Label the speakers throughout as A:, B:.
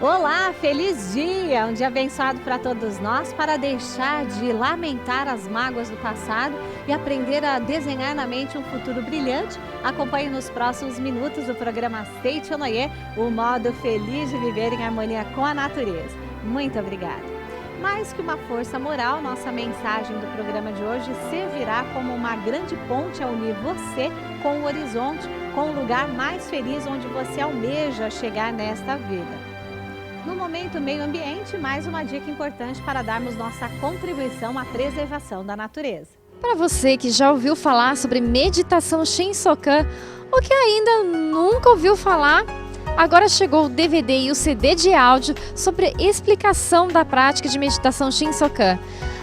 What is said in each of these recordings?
A: Olá, feliz dia! Um dia abençoado para todos nós, para deixar de lamentar as mágoas do passado e aprender a desenhar na mente um futuro brilhante. Acompanhe nos próximos minutos o programa Seite Onoye, o modo feliz de viver em harmonia com a natureza. Muito obrigada! Mais que uma força moral, nossa mensagem do programa de hoje servirá como uma grande ponte a unir você com o horizonte, com o lugar mais feliz onde você almeja chegar nesta vida. No momento meio ambiente, mais uma dica importante para darmos nossa contribuição à preservação da natureza.
B: Para você que já ouviu falar sobre meditação Shinsokan ou que ainda nunca ouviu falar, agora chegou o DVD e o CD de áudio sobre explicação da prática de meditação Shinsokan.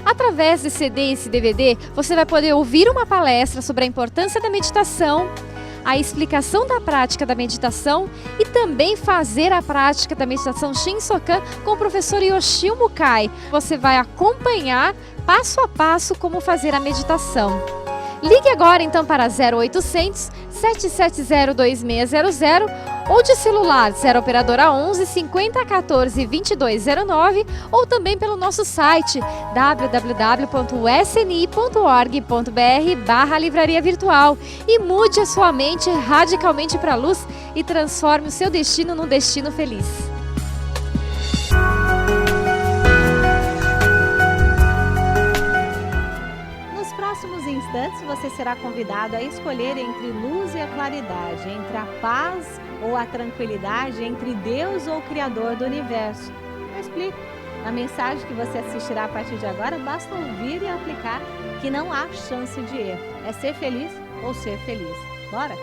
B: Através desse CD e esse DVD, você vai poder ouvir uma palestra sobre a importância da meditação, a explicação da prática da meditação e também fazer a prática da meditação Shinsokan com o professor Yoshio Mukai. Você vai acompanhar passo a passo como fazer a meditação. Ligue agora então para 0800 770 2600 ou de celular 0 operadora 11 50 14 2209 ou também pelo nosso site www.sni.org.br/livraria virtual e mude a sua mente radicalmente para a luz e transforme o seu destino num destino feliz.
A: Instantes, você será convidado a escolher entre luz e a claridade, entre a paz ou a tranquilidade, entre Deus ou o Criador do Universo. Eu explico. Na mensagem que você assistirá a partir de agora, basta ouvir e aplicar que não há chance de erro. É ser feliz ou ser feliz. Bora?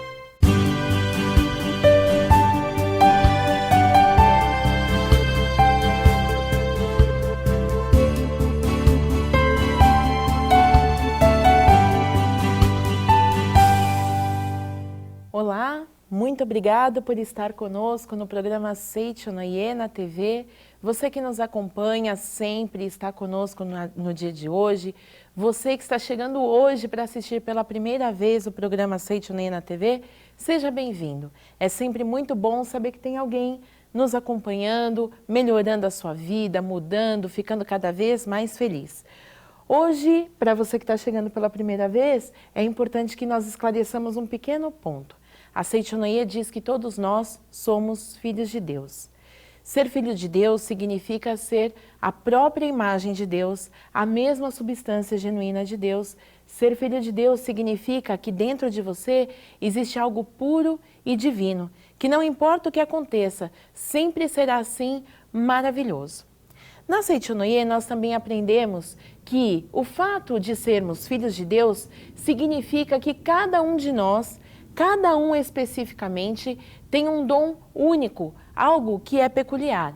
C: Olá, muito obrigado por estar conosco no programa Seite Onoye na TV. Você que nos acompanha sempre está conosco no dia de hoje. Você que está chegando hoje para assistir pela primeira vez o programa Seite Onoye na TV, seja bem-vindo. É sempre muito bom saber que tem alguém nos acompanhando, melhorando a sua vida, mudando, ficando cada vez mais feliz. Hoje, para você que está chegando pela primeira vez, é importante que nós esclareçamos um pequeno ponto. A Seite Onoye diz que todos nós somos filhos de Deus. Ser filho de Deus significa ser a própria imagem de Deus, a mesma substância genuína de Deus. Ser filho de Deus significa que dentro de você existe algo puro e divino, que não importa o que aconteça, sempre será assim maravilhoso. Na Seite Onoye nós também aprendemos que o fato de sermos filhos de Deus significa que cada um de nós, cada um especificamente, tem um dom único, algo que é peculiar.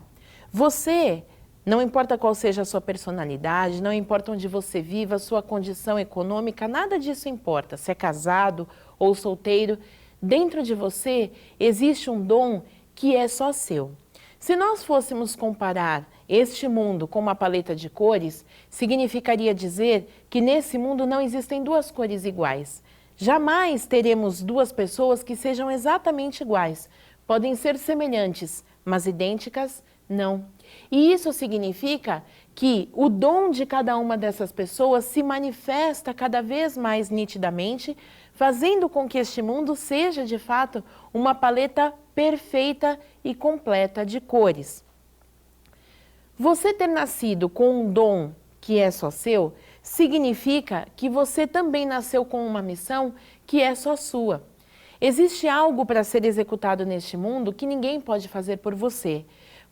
C: Você, não importa qual seja a sua personalidade, não importa onde você viva, a sua condição econômica, nada disso importa. Se é casado ou solteiro, dentro de você existe um dom que é só seu. Se nós fôssemos comparar este mundo com uma paleta de cores, significaria dizer que nesse mundo não existem duas cores iguais. Jamais teremos duas pessoas que sejam exatamente iguais. Podem ser semelhantes, mas idênticas, não. E isso significa que o dom de cada uma dessas pessoas se manifesta cada vez mais nitidamente, fazendo com que este mundo seja, de fato, uma paleta perfeita e completa de cores. Você ter nascido com um dom que é só seu, significa que você também nasceu com uma missão que é só sua. Existe algo para ser executado neste mundo que ninguém pode fazer por você.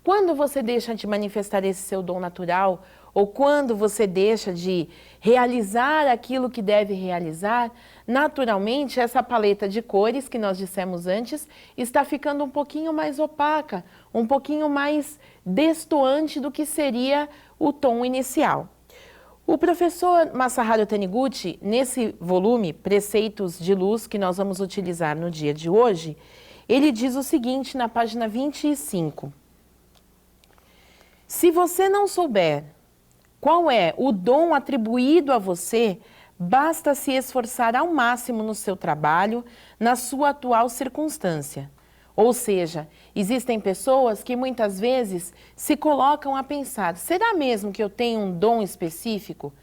C: Quando você deixa de manifestar esse seu dom natural, ou quando você deixa de realizar aquilo que deve realizar, naturalmente essa paleta de cores que nós dissemos antes está ficando um pouquinho mais opaca, um pouquinho mais destoante do que seria o tom inicial. O professor Masaharu Taniguchi, nesse volume, Preceitos de Luz, que nós vamos utilizar no dia de hoje, ele diz o seguinte na página 25. Se você não souber qual é o dom atribuído a você, basta se esforçar ao máximo no seu trabalho, na sua atual circunstância. Ou seja, existem pessoas que muitas vezes se colocam a pensar, será mesmo que eu tenho um dom específico?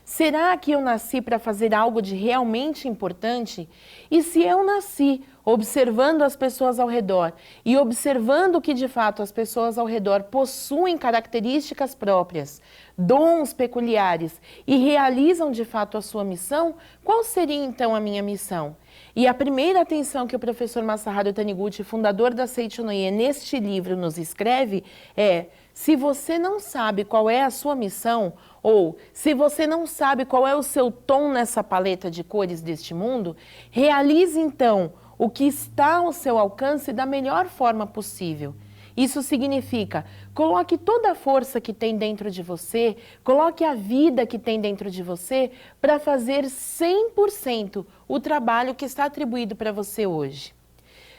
C: Será que eu nasci para fazer algo de realmente importante? E se eu nasci observando as pessoas ao redor e observando que de fato as pessoas ao redor possuem características próprias, dons peculiares e realizam de fato a sua missão, qual seria então a minha missão? E a primeira atenção que o professor Masaharu Taniguchi, fundador da Seicho no Ie, neste livro nos escreve é: se você não sabe qual é a sua missão, ou se você não sabe qual é o seu tom nessa paleta de cores deste mundo, realize então o que está ao seu alcance da melhor forma possível. Isso significa, coloque toda a força que tem dentro de você, coloque a vida que tem dentro de você para fazer 100% o trabalho que está atribuído para você hoje.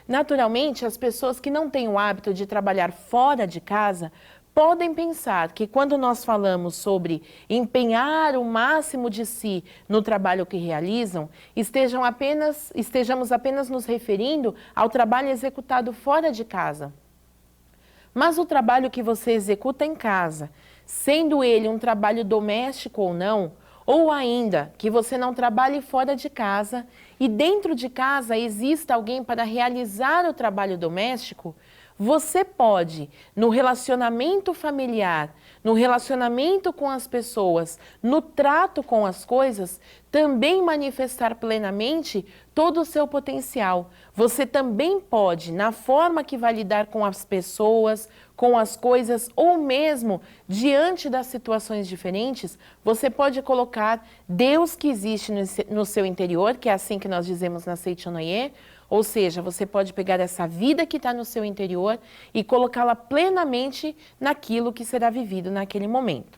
C: Naturalmente, as pessoas que não têm o hábito de trabalhar fora de casa podem pensar que quando nós falamos sobre empenhar o máximo de si no trabalho que realizam, estejamos apenas nos referindo ao trabalho executado fora de casa. Mas o trabalho que você executa em casa, sendo ele um trabalho doméstico ou ainda que você não trabalhe fora de casa e dentro de casa exista alguém para realizar o trabalho doméstico, você pode, no relacionamento familiar, no relacionamento com as pessoas, no trato com as coisas, também manifestar plenamente todo o seu potencial. Você também pode, na forma que vai lidar com as pessoas, com as coisas, ou mesmo diante das situações diferentes, você pode colocar Deus que existe no seu interior, que é assim que nós dizemos na Seicho no Ie, ou seja, você pode pegar essa vida que está no seu interior e colocá-la plenamente naquilo que será vivido naquele momento.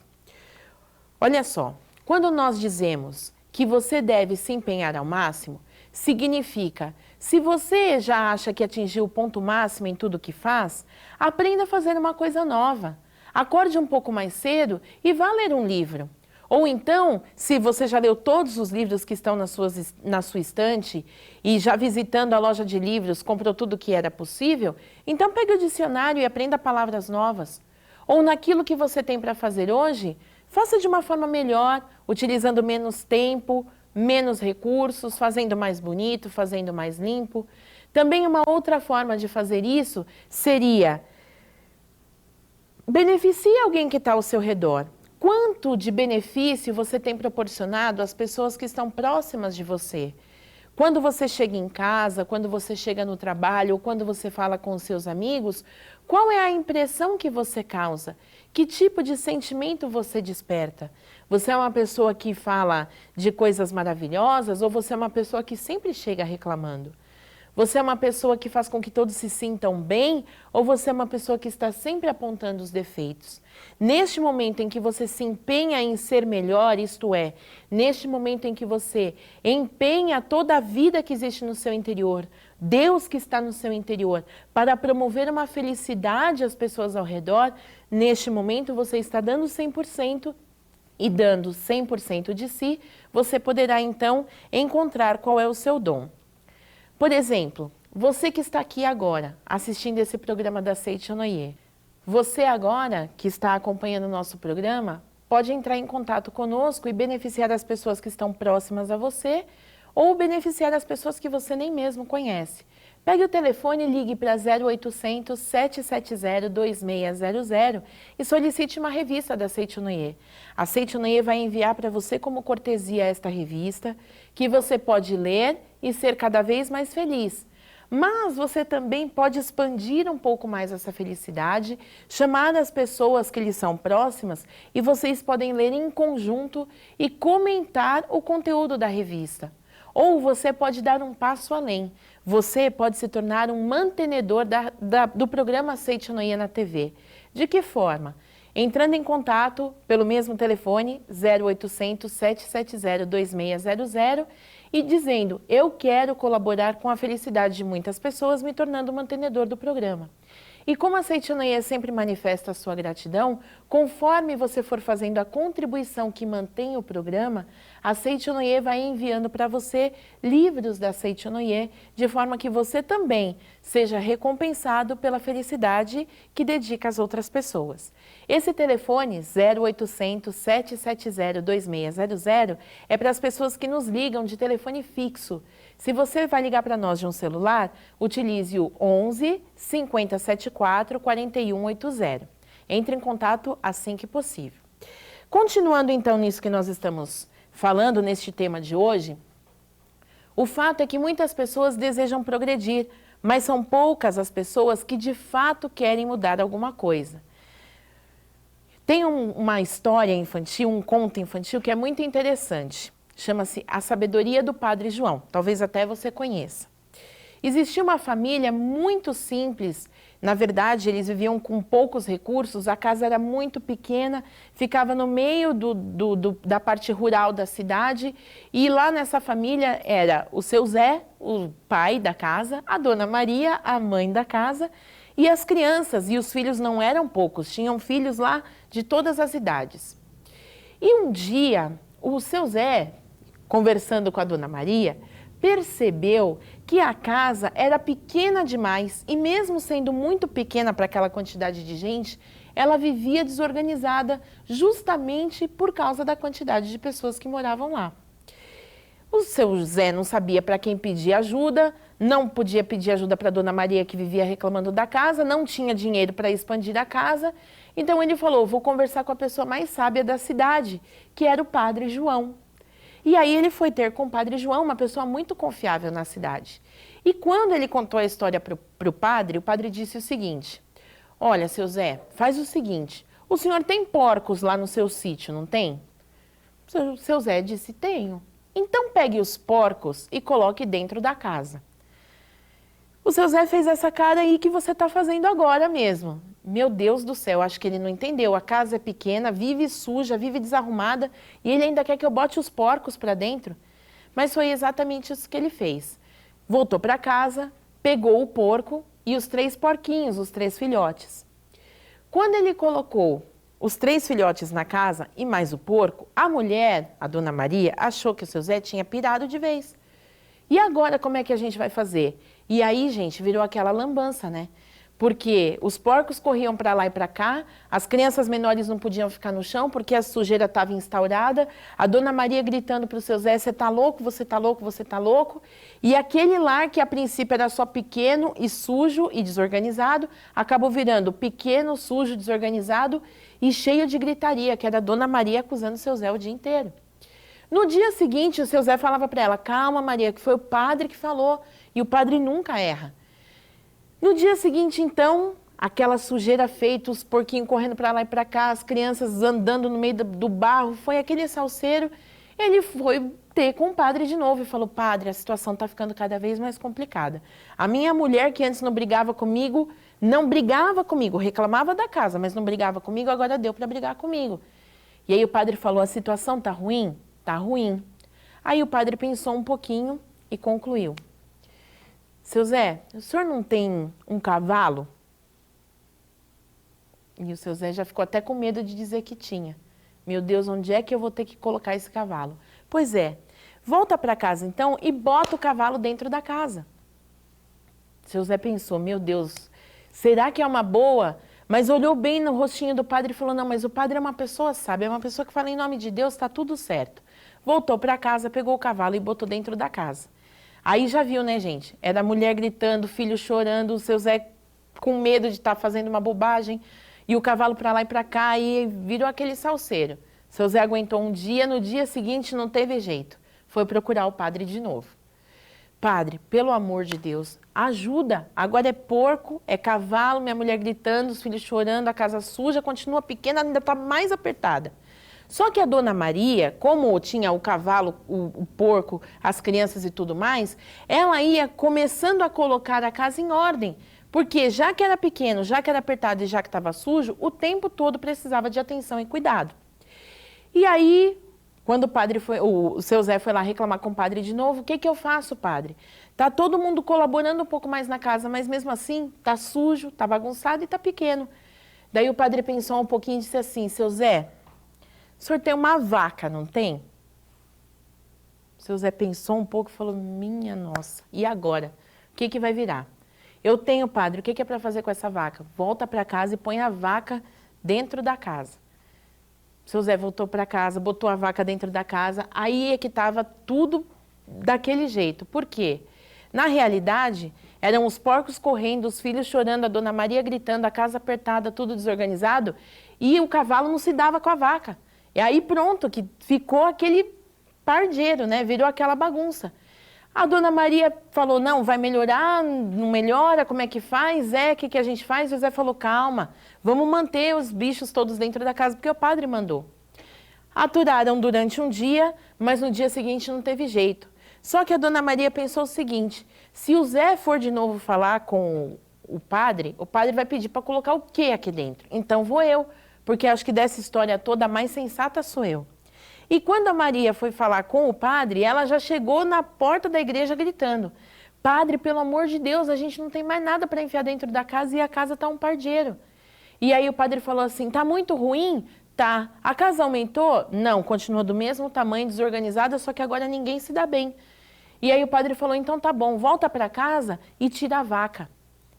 C: Olha só, quando nós dizemos que você deve se empenhar ao máximo, significa, se você já acha que atingiu o ponto máximo em tudo que faz, aprenda a fazer uma coisa nova. Acorde um pouco mais cedo e vá ler um livro. Ou então, se você já leu todos os livros que estão na sua estante e já visitando a loja de livros, comprou tudo que era possível, então pegue o dicionário e aprenda palavras novas. Ou naquilo que você tem para fazer hoje, faça de uma forma melhor, utilizando menos tempo, menos recursos, fazendo mais bonito, fazendo mais limpo. Também uma outra forma de fazer isso seria beneficie alguém que está ao seu redor. Quanto de benefício você tem proporcionado às pessoas que estão próximas de você? Quando você chega em casa, quando você chega no trabalho, ou quando você fala com os seus amigos, qual é a impressão que você causa? Que tipo de sentimento você desperta? Você é uma pessoa que fala de coisas maravilhosas ou você é uma pessoa que sempre chega reclamando? Você é uma pessoa que faz com que todos se sintam bem ou você é uma pessoa que está sempre apontando os defeitos? Neste momento em que você se empenha em ser melhor, isto é, neste momento em que você empenha toda a vida que existe no seu interior, Deus que está no seu interior, para promover uma felicidade às pessoas ao redor, neste momento você está dando 100% e dando 100% de si, você poderá então encontrar qual é o seu dom. Por exemplo, você que está aqui agora, assistindo esse programa da Seicho no Ie, você agora que está acompanhando o nosso programa, pode entrar em contato conosco e beneficiar as pessoas que estão próximas a você ou beneficiar as pessoas que você nem mesmo conhece. Pegue o telefone e ligue para 0800 770 2600 e solicite uma revista da Seicho no Ie. A Seicho no Ie vai enviar para você como cortesia esta revista, que você pode ler e ser cada vez mais feliz. Mas você também pode expandir um pouco mais essa felicidade, chamar as pessoas que lhe são próximas e vocês podem ler em conjunto e comentar o conteúdo da revista. Ou você pode dar um passo além. Você pode se tornar um mantenedor do programa Seicho no Ie na TV. De que forma? Entrando em contato pelo mesmo telefone 0800 770 2600 e dizendo, eu quero colaborar com a felicidade de muitas pessoas me tornando mantenedor do programa. E como a Seitonoye sempre manifesta a sua gratidão, conforme você for fazendo a contribuição que mantém o programa, a Seitonoye vai enviando para você livros da Seitonoye, de forma que você também seja recompensado pela felicidade que dedica às outras pessoas. Esse telefone 0800 770 2600 é para as pessoas que nos ligam de telefone fixo. Se você vai ligar para nós de um celular, utilize o 11 5074 4180. Entre em contato assim que possível. Continuando então nisso que nós estamos falando, neste tema de hoje, o fato é que muitas pessoas desejam progredir, mas são poucas as pessoas que de fato querem mudar alguma coisa. Tem uma história infantil, um conto infantil que é muito interessante. Chama-se A Sabedoria do Padre João. Talvez até você conheça. Existia uma família muito simples. Na verdade, eles viviam com poucos recursos. A casa era muito pequena, ficava no meio da parte rural da cidade. E lá nessa família era o seu Zé, o pai da casa, a Dona Maria, a mãe da casa, e as crianças. E os filhos não eram poucos, tinham filhos lá de todas as idades. E um dia, o seu Zé, conversando com a Dona Maria, percebeu que a casa era pequena demais e mesmo sendo muito pequena para aquela quantidade de gente, ela vivia desorganizada justamente por causa da quantidade de pessoas que moravam lá. O seu Zé não sabia para quem pedir ajuda, não podia pedir ajuda para a Dona Maria que vivia reclamando da casa, não tinha dinheiro para expandir a casa, então ele falou, vou conversar com a pessoa mais sábia da cidade, que era o Padre João. E aí ele foi ter com o Padre João, uma pessoa muito confiável na cidade. E quando ele contou a história para o padre disse o seguinte, olha, seu Zé, faz o seguinte, o senhor tem porcos lá no seu sítio, não tem? O seu Zé disse, tenho. Então pegue os porcos e coloque dentro da casa. O seu Zé fez essa cara aí que você está fazendo agora mesmo. Meu Deus do céu, acho que ele não entendeu. A casa é pequena, vive suja, vive desarrumada e ele ainda quer que eu bote os porcos para dentro. Mas foi exatamente isso que ele fez. Voltou para casa, pegou o porco e os 3 porquinhos, os 3 filhotes. Quando ele colocou os 3 filhotes na casa e mais o porco, a mulher, a Dona Maria, achou que o seu Zé tinha pirado de vez. E agora como é que a gente vai fazer? E aí, gente, virou aquela lambança, né? Porque os porcos corriam para lá e para cá, as crianças menores não podiam ficar no chão porque a sujeira estava instaurada, a Dona Maria gritando para o seu Zé, você está louco, você está louco, você está louco. E aquele lar que a princípio era só pequeno e sujo e desorganizado, acabou virando pequeno, sujo, desorganizado e cheio de gritaria, que era a Dona Maria acusando o seu Zé o dia inteiro. No dia seguinte, o seu Zé falava para ela, calma Maria, que foi o padre que falou, e o padre nunca erra. No dia seguinte, então, aquela sujeira feita, os porquinhos correndo para lá e para cá, as crianças andando no meio do barro, foi aquele salseiro. Ele foi ter com o padre de novo e falou, padre, a situação está ficando cada vez mais complicada. A minha mulher, que antes não brigava comigo, reclamava da casa, mas não brigava comigo, agora deu para brigar comigo. E aí o padre falou, a situação está ruim? Está ruim. Aí o padre pensou um pouquinho e concluiu. Seu Zé, o senhor não tem um cavalo? E o seu Zé já ficou até com medo de dizer que tinha. Meu Deus, onde é que eu vou ter que colocar esse cavalo? Pois é, volta para casa então e bota o cavalo dentro da casa. Seu Zé pensou, meu Deus, será que é uma boa? Mas olhou bem no rostinho do padre e falou, não, mas o padre é uma pessoa sábia, é uma pessoa que fala em nome de Deus, está tudo certo. Voltou para casa, pegou o cavalo e botou dentro da casa. Aí já viu, né, gente? Era a mulher gritando, o filho chorando, o seu Zé com medo de estar fazendo uma bobagem, e o cavalo para lá e para cá, e virou aquele salseiro. Seu Zé aguentou um dia, no dia seguinte não teve jeito. Foi procurar o padre de novo. Padre, pelo amor de Deus, ajuda. Agora é porco, é cavalo, minha mulher gritando, os filhos chorando, a casa suja, continua pequena, ainda está mais apertada. Só que a Dona Maria, como tinha o cavalo, o porco, as crianças e tudo mais, ela ia começando a colocar a casa em ordem. Porque já que era pequeno, já que era apertado e já que estava sujo, o tempo todo precisava de atenção e cuidado. E aí Quando o seu Zé foi lá reclamar com o padre de novo, o que que eu faço, padre? Tá todo mundo colaborando um pouco mais na casa, mas mesmo assim, tá sujo, tá bagunçado e tá pequeno. Daí o padre pensou um pouquinho e disse assim, seu Zé, o senhor tem uma vaca, não tem? O seu Zé pensou um pouco e falou, minha nossa, e agora? O que que vai virar? Eu tenho, padre, o que que é para fazer com essa vaca? Volta para casa e põe a vaca dentro da casa. O seu Zé voltou para casa, botou a vaca dentro da casa, aí é que estava tudo daquele jeito. Por quê? Na realidade, eram os porcos correndo, os filhos chorando, a Dona Maria gritando, a casa apertada, tudo desorganizado, e o cavalo não se dava com a vaca. E aí pronto, que ficou aquele pardieiro, né? Virou aquela bagunça. A Dona Maria falou, não, vai melhorar, não melhora, como é que faz? O que que a gente faz? O Zé falou, calma, vamos manter os bichos todos dentro da casa, porque o padre mandou. Aturaram durante um dia, mas no dia seguinte não teve jeito. Só que a Dona Maria pensou o seguinte, se o Zé for de novo falar com o padre vai pedir para colocar o quê aqui dentro? Então vou eu, porque acho que dessa história toda a mais sensata sou eu. E quando a Maria foi falar com o padre, ela já chegou na porta da igreja gritando, padre, pelo amor de Deus, a gente não tem mais nada para enfiar dentro da casa e a casa está um pardieiro. E aí o padre falou assim, tá muito ruim? Tá. A casa aumentou? Não, continua do mesmo tamanho, desorganizada, só que agora ninguém se dá bem. E aí o padre falou, então tá bom, volta para casa e tira a vaca.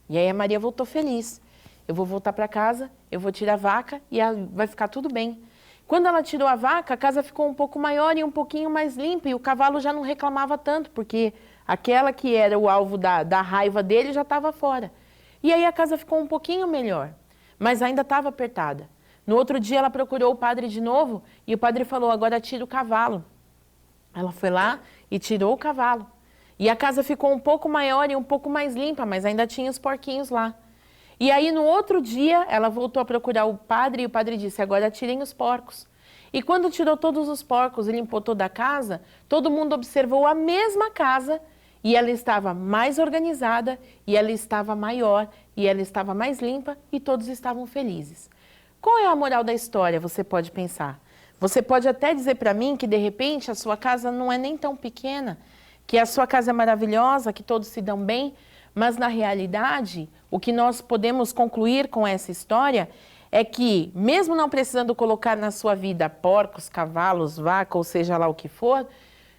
C: E aí a Maria voltou feliz. Eu vou voltar para casa, eu vou tirar a vaca e vai ficar tudo bem. Quando ela tirou a vaca, a casa ficou um pouco maior e um pouquinho mais limpa, e o cavalo já não reclamava tanto, porque aquela que era o alvo da raiva dele já estava fora. E aí a casa ficou um pouquinho melhor, mas ainda estava apertada. No outro dia ela procurou o padre de novo, e o padre falou, agora tira o cavalo. Ela foi lá e tirou o cavalo. E a casa ficou um pouco maior e um pouco mais limpa, mas ainda tinha os porquinhos lá. E aí, no outro dia, ela voltou a procurar o padre e o padre disse, agora tirem os porcos. E quando tirou todos os porcos e limpou toda a casa, todo mundo observou a mesma casa e ela estava mais organizada, e ela estava maior, e ela estava mais limpa e todos estavam felizes. Qual é a moral da história, você pode pensar? Você pode até dizer para mim que, de repente, a sua casa não é nem tão pequena, que a sua casa é maravilhosa, que todos se dão bem, mas, na realidade, o que nós podemos concluir com essa história é que, mesmo não precisando colocar na sua vida porcos, cavalos, vaca, ou seja lá o que for,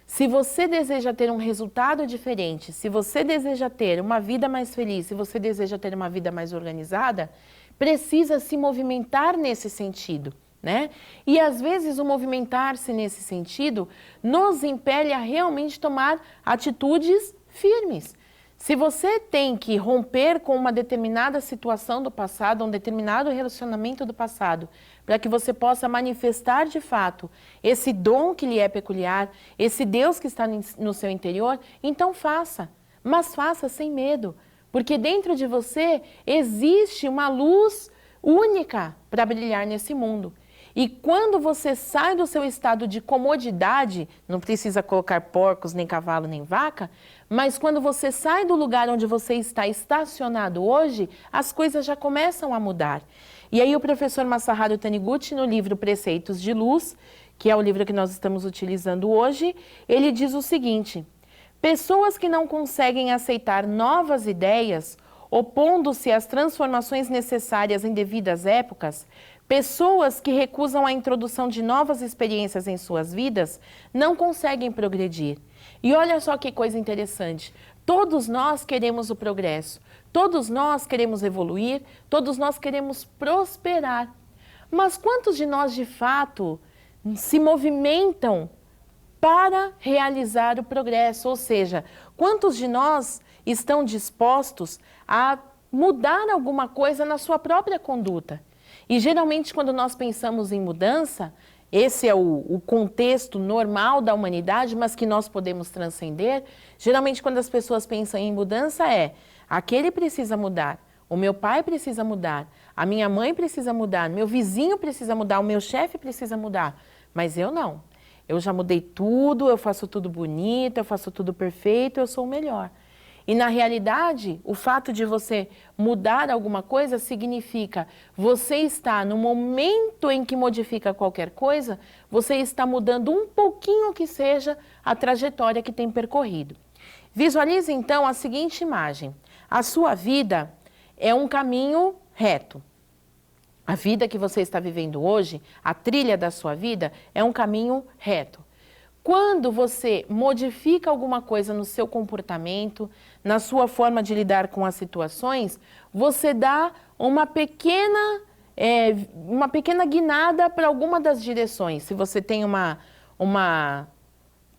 C: se você deseja ter um resultado diferente, se você deseja ter uma vida mais feliz, se você deseja ter uma vida mais organizada, precisa se movimentar nesse sentido, né? E, às vezes, o movimentar-se nesse sentido nos impele a realmente tomar atitudes firmes. Se você tem que romper com uma determinada situação do passado, um determinado relacionamento do passado, para que você possa manifestar de fato esse dom que lhe é peculiar, esse Deus que está no seu interior, então faça, mas faça sem medo, porque dentro de você existe uma luz única para brilhar nesse mundo. E quando você sai do seu estado de comodidade, não precisa colocar porcos, nem cavalo, nem vaca, mas quando você sai do lugar onde você está estacionado hoje, as coisas já começam a mudar. E aí o professor Masaharu Taniguchi, no livro Preceitos de Luz, que é o livro que nós estamos utilizando hoje, ele diz o seguinte, pessoas que não conseguem aceitar novas ideias, opondo-se às transformações necessárias em devidas épocas, pessoas que recusam a introdução de novas experiências em suas vidas não conseguem progredir. E olha só que coisa interessante, todos nós queremos o progresso, todos nós queremos evoluir, todos nós queremos prosperar. Mas quantos de nós de fato se movimentam para realizar o progresso? Ou seja, quantos de nós estão dispostos a mudar alguma coisa na sua própria conduta? E geralmente quando nós pensamos em mudança, esse é o contexto normal da humanidade, mas que nós podemos transcender. Geralmente quando as pessoas pensam em mudança aquele precisa mudar, o meu pai precisa mudar, a minha mãe precisa mudar, meu vizinho precisa mudar, o meu chefe precisa mudar. Mas eu não. Eu já mudei tudo, eu faço tudo bonito, eu faço tudo perfeito, eu sou o melhor. E na realidade, o fato de você mudar alguma coisa significa você está no momento em que modifica qualquer coisa, você está mudando um pouquinho que seja a trajetória que tem percorrido. Visualize então a seguinte imagem. A sua vida é um caminho reto. A vida que você está vivendo hoje, a trilha da sua vida, é um caminho reto. Quando você modifica alguma coisa no seu comportamento, na sua forma de lidar com as situações, você dá uma pequena guinada para alguma das direções. Se você tem uma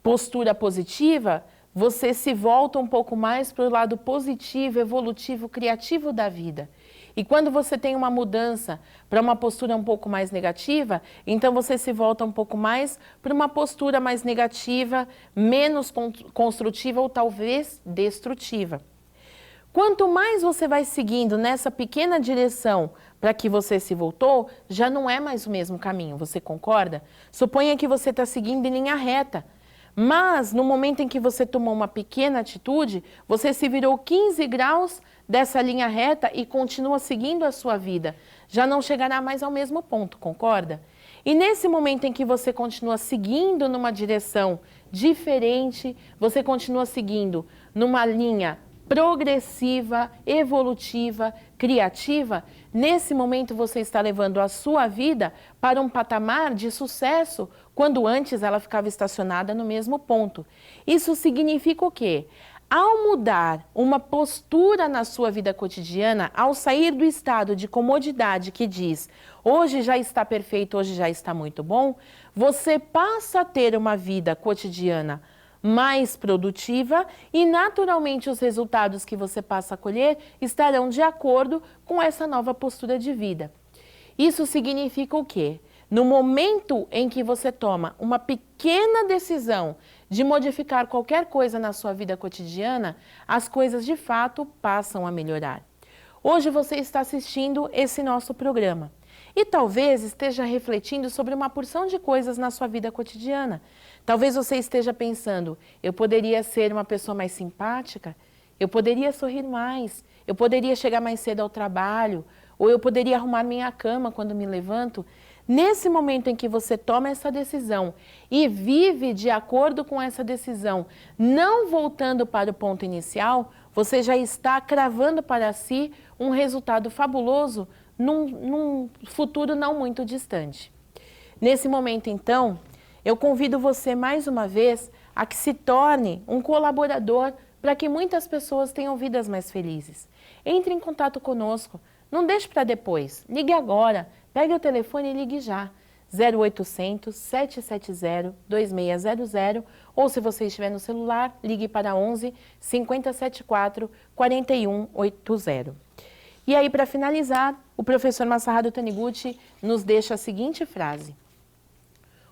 C: postura positiva, você se volta um pouco mais para o lado positivo, evolutivo, criativo da vida. E quando você tem uma mudança para uma postura um pouco mais negativa, então você se volta um pouco mais para uma postura mais negativa, menos construtiva ou talvez destrutiva. Quanto mais você vai seguindo nessa pequena direção para que você se voltou, já não é mais o mesmo caminho, você concorda? Suponha que você está seguindo em linha reta. Mas, no momento em que você tomou uma pequena atitude, você se virou 15 graus dessa linha reta e continua seguindo a sua vida. Já não chegará mais ao mesmo ponto, concorda? E nesse momento em que você continua seguindo numa direção diferente, você continua seguindo numa linha progressiva, evolutiva, criativa, nesse momento você está levando a sua vida para um patamar de sucesso, quando antes ela ficava estacionada no mesmo ponto. Isso significa o quê? Ao mudar uma postura na sua vida cotidiana, ao sair do estado de comodidade que diz hoje já está perfeito, hoje já está muito bom, você passa a ter uma vida cotidiana mais produtiva e naturalmente os resultados que você passa a colher estarão de acordo com essa nova postura de vida. Isso significa o quê? No momento em que você toma uma pequena decisão de modificar qualquer coisa na sua vida cotidiana, as coisas de fato passam a melhorar. Hoje você está assistindo esse nosso programa e talvez esteja refletindo sobre uma porção de coisas na sua vida cotidiana. Talvez você esteja pensando, eu poderia ser uma pessoa mais simpática, eu poderia sorrir mais, eu poderia chegar mais cedo ao trabalho, ou eu poderia arrumar minha cama quando me levanto. Nesse momento em que você toma essa decisão e vive de acordo com essa decisão, não voltando para o ponto inicial, você já está cravando para si um resultado fabuloso num futuro não muito distante. Nesse momento, então, eu convido você mais uma vez a que se torne um colaborador para que muitas pessoas tenham vidas mais felizes. Entre em contato conosco, não deixe para depois, ligue agora, pegue o telefone e ligue já. 0800 770 2600 ou se você estiver no celular, ligue para 11 5074 4180. E aí, para finalizar, o professor Masaharu Taniguchi nos deixa a seguinte frase: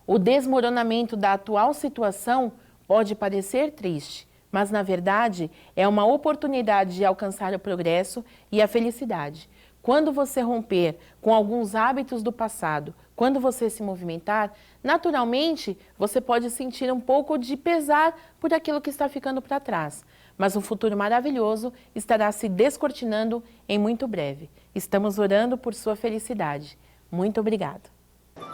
C: o desmoronamento da atual situação pode parecer triste, mas na verdade é uma oportunidade de alcançar o progresso e a felicidade. Quando você romper com alguns hábitos do passado, quando você se movimentar, naturalmente você pode sentir um pouco de pesar por aquilo que está ficando para trás. Mas um futuro maravilhoso estará se descortinando em muito breve. Estamos orando por sua felicidade. Muito obrigado.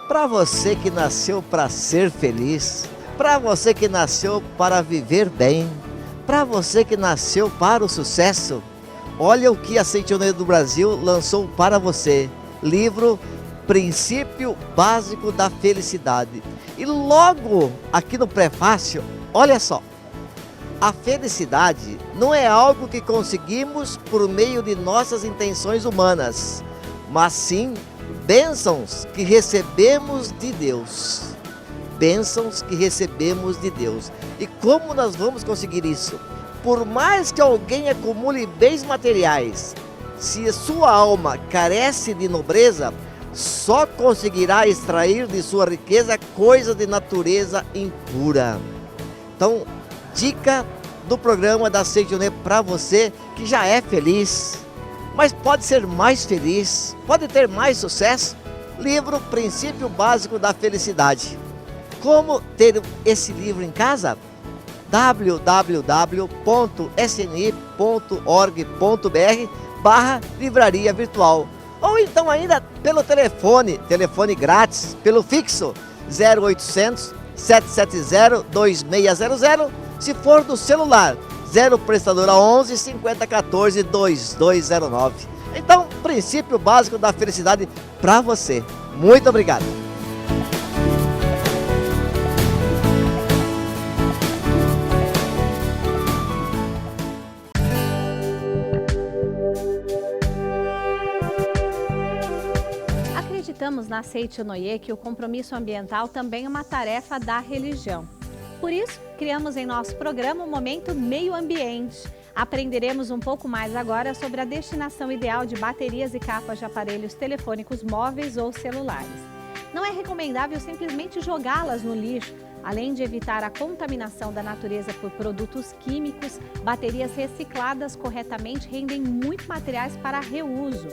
D: Para você que nasceu para ser feliz, para você que nasceu para viver bem, para você que nasceu para o sucesso, olha o que a Seitoneira do Brasil lançou para você. Livro Princípio Básico da Felicidade. E logo aqui no prefácio, olha só. A felicidade não é algo que conseguimos por meio de nossas intenções humanas, mas sim bênçãos que recebemos de Deus. Bênçãos que recebemos de Deus. E como nós vamos conseguir isso? Por mais que alguém acumule bens materiais, se a sua alma carece de nobreza, só conseguirá extrair de sua riqueza coisa de natureza impura. Então, dica do programa da Seitoneira para você que já é feliz, mas pode ser mais feliz, pode ter mais sucesso. Livro Princípio Básico da Felicidade. Como ter esse livro em casa? www.sni.org.br/livraria virtual. Ou então ainda pelo telefone grátis, pelo fixo 0800 770 2600, se for do celular 0 prestadora 11 50 14 2209. Então, princípio básico da felicidade para você. Muito obrigado.
A: Acreditamos na Seitonoye que o compromisso ambiental também é uma tarefa da religião. Por isso, criamos em nosso programa o Momento Meio Ambiente. Aprenderemos um pouco mais agora sobre a destinação ideal de baterias e capas de aparelhos telefônicos móveis ou celulares. Não é recomendável simplesmente jogá-las no lixo. Além de evitar a contaminação da natureza por produtos químicos, baterias recicladas corretamente rendem muito materiais para reuso.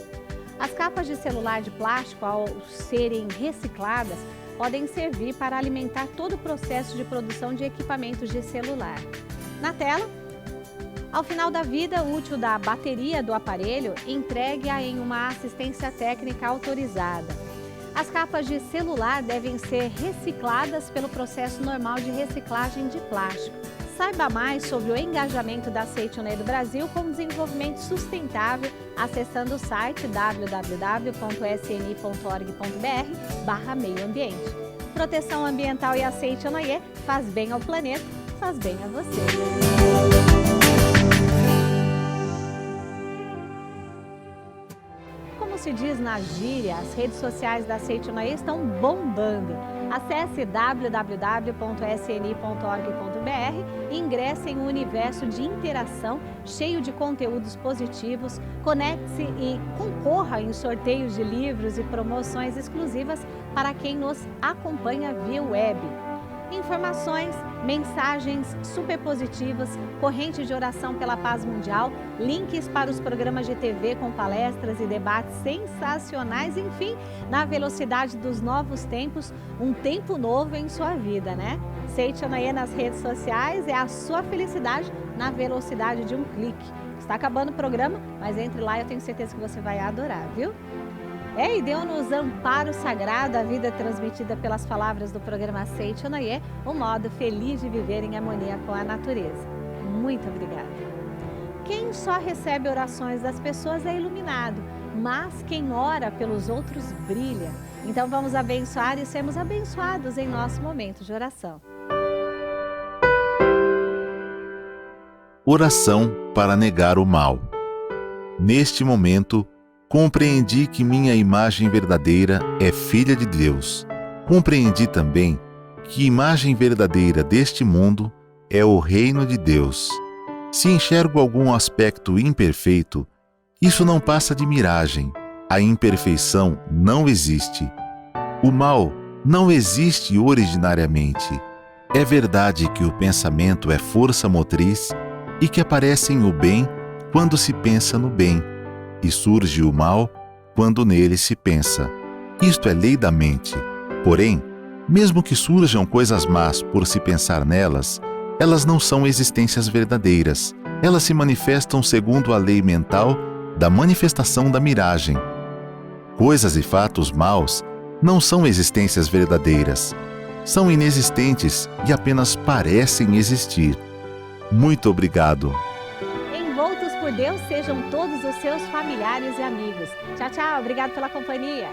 A: As capas de celular de plástico, ao serem recicladas, podem servir para alimentar todo o processo de produção de equipamentos de celular. Na tela, ao final da vida útil da bateria do aparelho, entregue-a em uma assistência técnica autorizada. As capas de celular devem ser recicladas pelo processo normal de reciclagem de plástico. Saiba mais sobre o engajamento da Seitonoye do Brasil com o desenvolvimento sustentável acessando o site www.sni.org.br/meio ambiente. Proteção ambiental e a Seitonoye faz bem ao planeta, faz bem a você. Como se diz na gíria, as redes sociais da Seitonoye estão bombando. Acesse www.sni.org.br e ingresse em um universo de interação cheio de conteúdos positivos. Conecte-se e concorra em sorteios de livros e promoções exclusivas para quem nos acompanha via web. Informações, mensagens super positivas, corrente de oração pela paz mundial, links para os programas de TV com palestras e debates sensacionais, enfim, na velocidade dos novos tempos, um tempo novo em sua vida, né? Seitonoye nas redes sociais é a sua felicidade na velocidade de um clique. Está acabando o programa, mas entre lá eu tenho certeza que você vai adorar, viu? E deu-nos amparo sagrado, a vida transmitida pelas palavras do programa Seitonoye, um modo feliz de viver em harmonia com a natureza. Muito obrigada. Quem só recebe orações das pessoas é iluminado, mas quem ora pelos outros brilha. Então vamos abençoar e sermos abençoados em nosso momento de oração.
E: Oração para negar o mal. Neste momento, compreendi que minha imagem verdadeira é filha de Deus. Compreendi também que imagem verdadeira deste mundo é o reino de Deus. Se enxergo algum aspecto imperfeito, isso não passa de miragem. A imperfeição não existe. O mal não existe originariamente. É verdade que o pensamento é força motriz e que aparece o bem quando se pensa no bem, e surge o mal quando nele se pensa. Isto é lei da mente. Porém, mesmo que surjam coisas más por se pensar nelas, elas não são existências verdadeiras. Elas se manifestam segundo a lei mental da manifestação da miragem. Coisas e fatos maus não são existências verdadeiras. São inexistentes e apenas parecem existir. Muito obrigado.
A: Envoltos por Deus sejam todos os seus familiares e amigos. Tchau, tchau. Obrigado pela companhia.